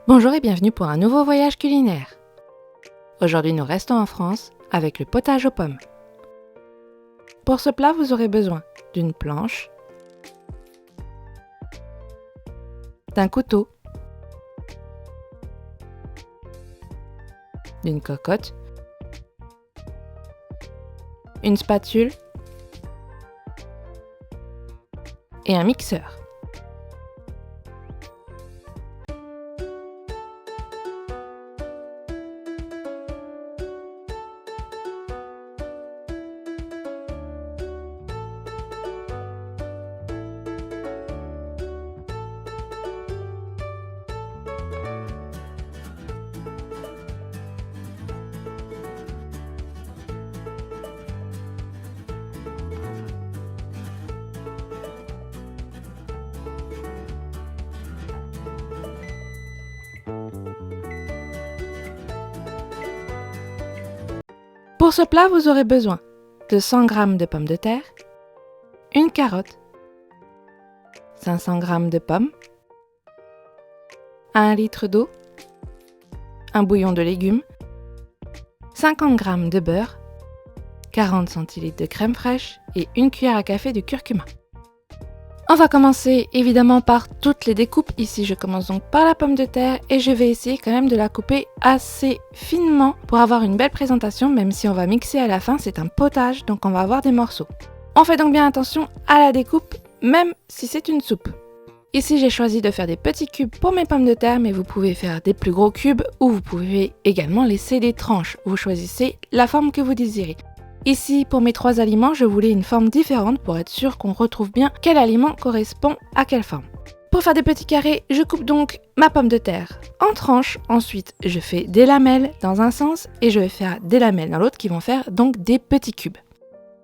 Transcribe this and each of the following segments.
Bonjour et bienvenue pour un nouveau voyage culinaire. Aujourd'hui nous restons en France avec le potage aux pommes. Pour ce plat vous aurez besoin d'une planche, d'un couteau, d'une cocotte, une spatule et un mixeur. Pour ce plat, vous aurez besoin de 100 g de pommes de terre, une carotte, 500 g de pommes, 1 litre d'eau, un bouillon de légumes, 50 g de beurre, 40 cl de crème fraîche et une cuillère à café de curcuma. On va commencer évidemment par toutes les découpes. Ici, je commence donc par la pomme de terre et je vais essayer quand même de la couper assez finement pour avoir une belle présentation, même si on va mixer à la fin, c'est un potage, donc on va avoir des morceaux. On fait donc bien attention à la découpe, même si c'est une soupe. Ici, j'ai choisi de faire des petits cubes pour mes pommes de terre, mais vous pouvez faire des plus gros cubes ou vous pouvez également laisser des tranches. Vous choisissez la forme que vous désirez. Ici, pour mes 3 aliments, je voulais une forme différente pour être sûr qu'on retrouve bien quel aliment correspond à quelle forme. Pour faire des petits carrés, je coupe donc ma pomme de terre en tranches. Ensuite, je fais des lamelles dans un sens et je vais faire des lamelles dans l'autre qui vont faire donc des petits cubes.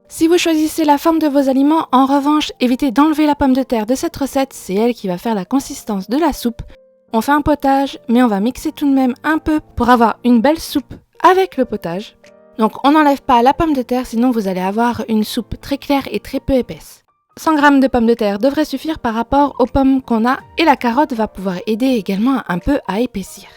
Si vous choisissez la forme de vos aliments, en revanche, évitez d'enlever la pomme de terre de cette recette, c'est elle qui va faire la consistance de la soupe. On fait un potage, mais on va mixer tout de même un peu pour avoir une belle soupe avec le potage. Donc on n'enlève pas la pomme de terre, sinon vous allez avoir une soupe très claire et très peu épaisse. 100 g de pommes de terre devrait suffire par rapport aux pommes qu'on a et la carotte va pouvoir aider également un peu à épaissir.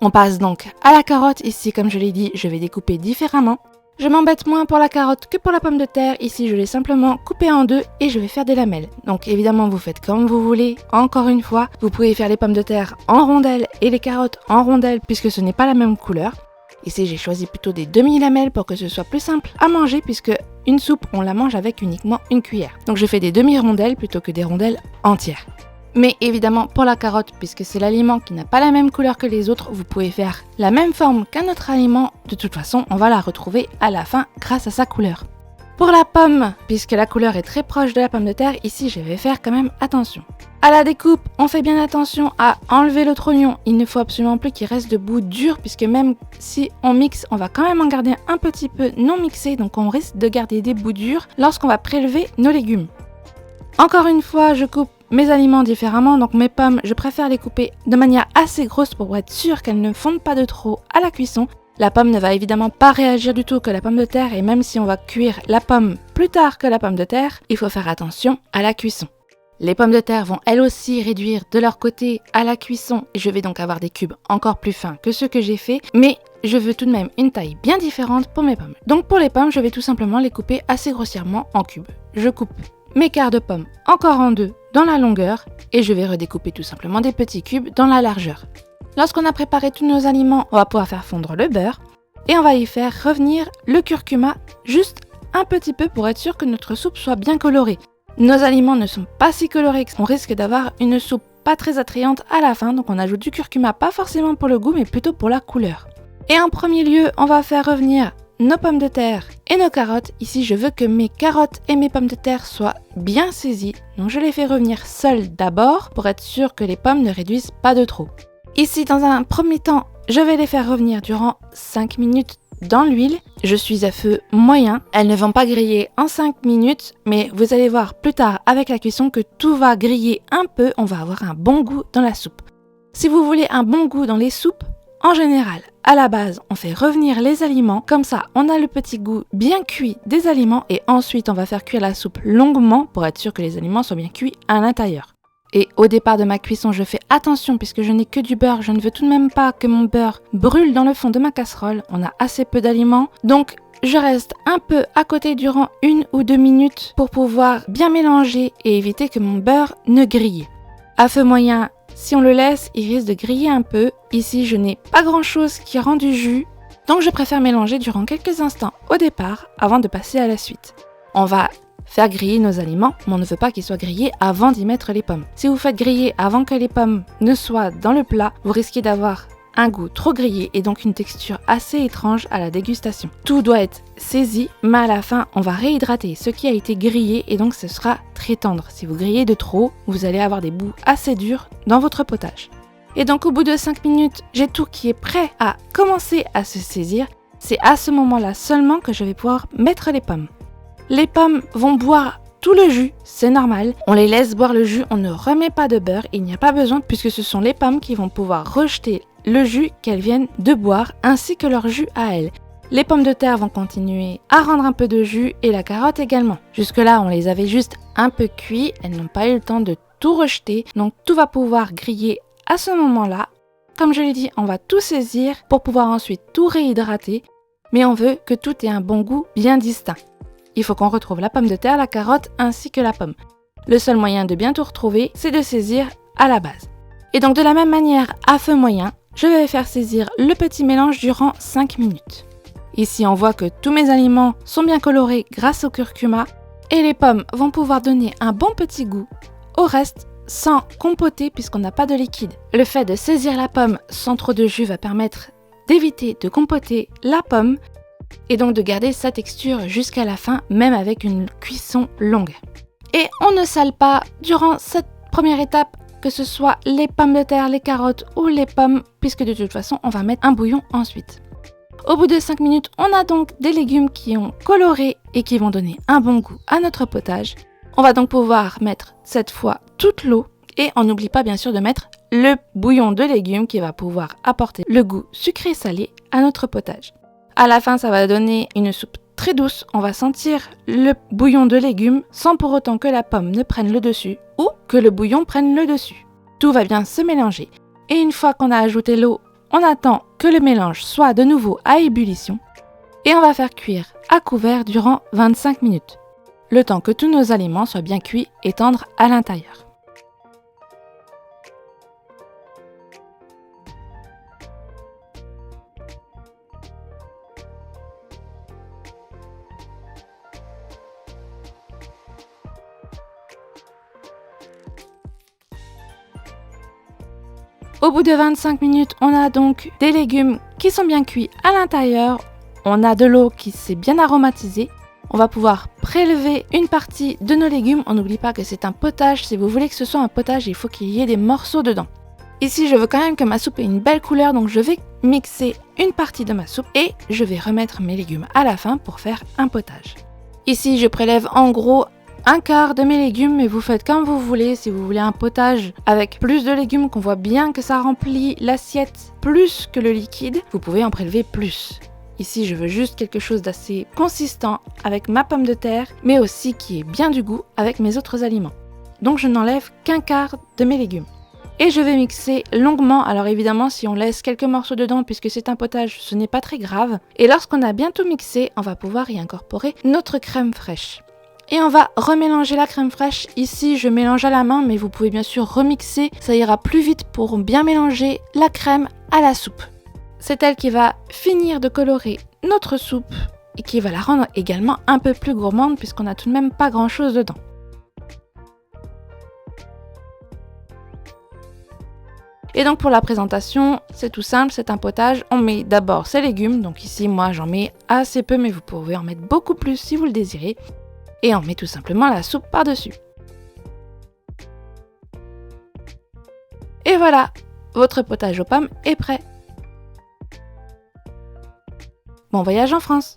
On passe donc à la carotte. Ici, comme je l'ai dit, je vais découper différemment. Je m'embête moins pour la carotte que pour la pomme de terre. Ici, je l'ai simplement coupée en deux et je vais faire des lamelles. Donc évidemment, vous faites comme vous voulez. Encore une fois, vous pouvez faire les pommes de terre en rondelles et les carottes en rondelles puisque ce n'est pas la même couleur. Ici, j'ai choisi plutôt des demi-lamelles pour que ce soit plus simple à manger puisque une soupe, on la mange avec uniquement une cuillère. Donc je fais des demi-rondelles plutôt que des rondelles entières. Mais évidemment, pour la carotte, puisque c'est l'aliment qui n'a pas la même couleur que les autres, vous pouvez faire la même forme qu'un autre aliment. De toute façon, on va la retrouver à la fin grâce à sa couleur. Pour la pomme, puisque la couleur est très proche de la pomme de terre, ici je vais faire quand même attention. À la découpe, on fait bien attention à enlever l'autre oignon. Il ne faut absolument plus qu'il reste de bout dur, puisque même si on mixe, on va quand même en garder un petit peu non mixé, donc on risque de garder des bouts durs lorsqu'on va prélever nos légumes. Encore une fois, je coupe mes aliments différemment, donc mes pommes, je préfère les couper de manière assez grosse pour être sûr qu'elles ne fondent pas de trop à la cuisson. La pomme ne va évidemment pas réagir du tout que la pomme de terre, et même si on va cuire la pomme plus tard que la pomme de terre, il faut faire attention à la cuisson. Les pommes de terre vont elles aussi réduire de leur côté à la cuisson et je vais donc avoir des cubes encore plus fins que ceux que j'ai fait, mais je veux tout de même une taille bien différente pour mes pommes. Donc pour les pommes, je vais tout simplement les couper assez grossièrement en cubes. Je coupe mes quarts de pommes encore en deux dans la longueur et je vais redécouper tout simplement des petits cubes dans la largeur. Lorsqu'on a préparé tous nos aliments, on va pouvoir faire fondre le beurre et on va y faire revenir le curcuma juste un petit peu pour être sûr que notre soupe soit bien colorée. Nos aliments ne sont pas si colorés qu'on risque d'avoir une soupe pas très attrayante à la fin, donc on ajoute du curcuma pas forcément pour le goût mais plutôt pour la couleur. Et en premier lieu, on va faire revenir nos pommes de terre et nos carottes. Ici, je veux que mes carottes et mes pommes de terre soient bien saisies, donc je les fais revenir seules d'abord pour être sûr que les pommes ne réduisent pas de trop. Ici, dans un premier temps, je vais les faire revenir durant 5 minutes dans l'huile. Je suis à feu moyen. Elles ne vont pas griller en 5 minutes, mais vous allez voir plus tard avec la cuisson que tout va griller un peu. On va avoir un bon goût dans la soupe. Si vous voulez un bon goût dans les soupes, en général, à la base, on fait revenir les aliments. Comme ça, on a le petit goût bien cuit des aliments et ensuite, on va faire cuire la soupe longuement pour être sûr que les aliments soient bien cuits à l'intérieur. Et au départ de ma cuisson, je fais attention puisque je n'ai que du beurre. Je ne veux tout de même pas que mon beurre brûle dans le fond de ma casserole. On a assez peu d'aliments. Donc, je reste un peu à côté durant 1 ou 2 minutes pour pouvoir bien mélanger et éviter que mon beurre ne grille. À feu moyen, si on le laisse, il risque de griller un peu. Ici, je n'ai pas grand-chose qui rend du jus. Donc, je préfère mélanger durant quelques instants au départ avant de passer à la suite. On va faire griller nos aliments, mais on ne veut pas qu'ils soient grillés avant d'y mettre les pommes. Si vous faites griller avant que les pommes ne soient dans le plat, vous risquez d'avoir un goût trop grillé et donc une texture assez étrange à la dégustation. Tout doit être saisi, mais à la fin, on va réhydrater ce qui a été grillé et donc ce sera très tendre. Si vous grillez de trop, vous allez avoir des bouts assez durs dans votre potage. Et donc au bout de 5 minutes, j'ai tout qui est prêt à commencer à se saisir. C'est à ce moment-là seulement que je vais pouvoir mettre les pommes. Les pommes vont boire tout le jus, c'est normal. On les laisse boire le jus, on ne remet pas de beurre, il n'y a pas besoin puisque ce sont les pommes qui vont pouvoir rejeter le jus qu'elles viennent de boire ainsi que leur jus à elles. Les pommes de terre vont continuer à rendre un peu de jus et la carotte également. Jusque-là, on les avait juste un peu cuits, elles n'ont pas eu le temps de tout rejeter, donc tout va pouvoir griller à ce moment-là. Comme je l'ai dit, on va tout saisir pour pouvoir ensuite tout réhydrater, mais on veut que tout ait un bon goût bien distinct. Il faut qu'on retrouve la pomme de terre, la carotte ainsi que la pomme. Le seul moyen de bien tout retrouver, c'est de saisir à la base. Et donc de la même manière, à feu moyen, je vais faire saisir le petit mélange durant 5 minutes. Ici, on voit que tous mes aliments sont bien colorés grâce au curcuma et les pommes vont pouvoir donner un bon petit goût au reste sans compoter puisqu'on n'a pas de liquide. Le fait de saisir la pomme sans trop de jus va permettre d'éviter de compoter la pomme et donc de garder sa texture jusqu'à la fin, même avec une cuisson longue. Et on ne sale pas durant cette première étape, que ce soit les pommes de terre, les carottes ou les pommes, puisque de toute façon, on va mettre un bouillon ensuite. Au bout de 5 minutes, on a donc des légumes qui ont coloré et qui vont donner un bon goût à notre potage. On va donc pouvoir mettre cette fois toute l'eau et on n'oublie pas bien sûr de mettre le bouillon de légumes qui va pouvoir apporter le goût sucré-salé à notre potage. À la fin, ça va donner une soupe très douce. On va sentir le bouillon de légumes sans pour autant que la pomme ne prenne le dessus ou que le bouillon prenne le dessus. Tout va bien se mélanger. Et une fois qu'on a ajouté l'eau, on attend que le mélange soit de nouveau à ébullition et on va faire cuire à couvert durant 25 minutes. Le temps que tous nos aliments soient bien cuits et tendres à l'intérieur. Au bout de 25 minutes, on a donc des légumes qui sont bien cuits à l'intérieur. On a de l'eau qui s'est bien aromatisée. On va pouvoir prélever une partie de nos légumes. On n'oublie pas que c'est un potage. Si vous voulez que ce soit un potage, il faut qu'il y ait des morceaux dedans. Ici, je veux quand même que ma soupe ait une belle couleur, donc je vais mixer une partie de ma soupe et je vais remettre mes légumes à la fin pour faire un potage. Ici, je prélève en gros un quart de mes légumes, mais vous faites comme vous voulez. Si vous voulez un potage avec plus de légumes, qu'on voit bien que ça remplit l'assiette plus que le liquide, vous pouvez en prélever plus. Ici, je veux juste quelque chose d'assez consistant avec ma pomme de terre, mais aussi qui ait bien du goût avec mes autres aliments. Donc je n'enlève qu'un quart de mes légumes. Et je vais mixer longuement. Alors évidemment, si on laisse quelques morceaux dedans, puisque c'est un potage, ce n'est pas très grave. Et lorsqu'on a bien tout mixé, on va pouvoir y incorporer notre crème fraîche. Et on va remélanger la crème fraîche. Ici, je mélange à la main, mais vous pouvez bien sûr remixer. Ça ira plus vite pour bien mélanger la crème à la soupe. C'est elle qui va finir de colorer notre soupe et qui va la rendre également un peu plus gourmande puisqu'on n'a tout de même pas grand chose dedans. Et donc pour la présentation, c'est tout simple, c'est un potage. On met d'abord ses légumes. Donc ici, moi, j'en mets assez peu, mais vous pouvez en mettre beaucoup plus si vous le désirez. Et on met tout simplement la soupe par-dessus. Et voilà, votre potage aux pommes est prêt. Bon voyage en France!